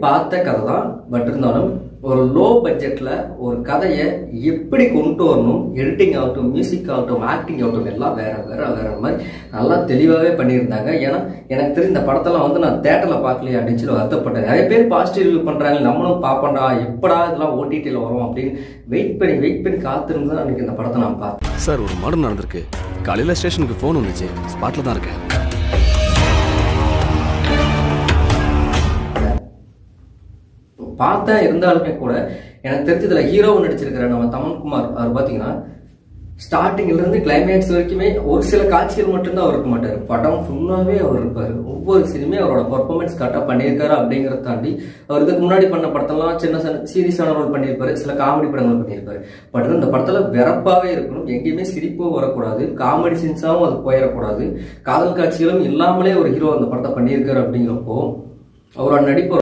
பார்த்த கதை தான். பட் இருந்தாலும் ஒரு லோ பட்ஜெட்டில் ஒரு கதையை எப்படி கொண்டு வரணும், எடிட்டிங் ஆகட்டும், மியூசிக் ஆகட்டும், ஆக்டிங் ஆகட்டும், எல்லாம் வேற மாதிரி நல்லா தெளிவாகவே பண்ணியிருந்தாங்க. ஏன்னா எனக்கு தெரிஞ்ச இந்த படத்தெல்லாம் வந்து நான் தேட்டரில் பார்க்கலையே அப்படின்னு சொல்லி வருத்தப்பட்டேன். நிறைய பேர் பாசிட்டிவ் ரிவ்யூ பண்ணுறாங்க, நம்மளும் பார்ப்போம்டா, எப்படா இதெல்லாம் ஓடிடியில் வரும் அப்படின்னு வெயிட் பண்ணி காத்திருந்து தான் அன்றைக்கி இந்த படத்தை நான் பார்த்தேன். சார், ஒரு மர்டர் நடந்திருக்கு. காலையில் ஸ்டேஷனுக்கு ஃபோன் வந்துச்சு. ஸ்பாட்டில் தான் இருக்கேன். பார்த்தா இருந்தாலுமே கூட எனக்கு தெரிஞ்சதுல ஹீரோவை நடிச்சிருக்கிற நம்ம தமன்குமார் அவர் பார்த்தீங்கன்னா ஸ்டார்டிங்லேருந்து கிளைமேக்ஸ் வரைக்குமே ஒரு சில காட்சிகள் மட்டும்தான் அவர் இருக்க மாட்டார். படம் ஃபுல்லாகவே அவர் இருப்பார். ஒவ்வொரு சீனுமே அவரோட பர்ஃபார்மன்ஸ் கரெக்டாக பண்ணியிருக்காரு. அப்படிங்கிறத தாண்டி அவர் இதுக்கு முன்னாடி பண்ண படத்தெல்லாம் சின்ன சீரியஸான ரோல் பண்ணியிருப்பாரு, சில காமெடி படங்கள் பண்ணியிருப்பாரு. பட் இந்த படத்தில் வெறப்பாகவே இருக்கணும், எங்கேயுமே சிரிப்பும் வரக்கூடாது, காமெடி சீன்ஸாகவும் அது போயிடக்கூடாது, காதல் காட்சிகளும் இல்லாமலே ஒரு ஹீரோ அந்த படத்தை பண்ணியிருக்காரு. அப்படிங்கிறப்போ அவரோட நடிப்பு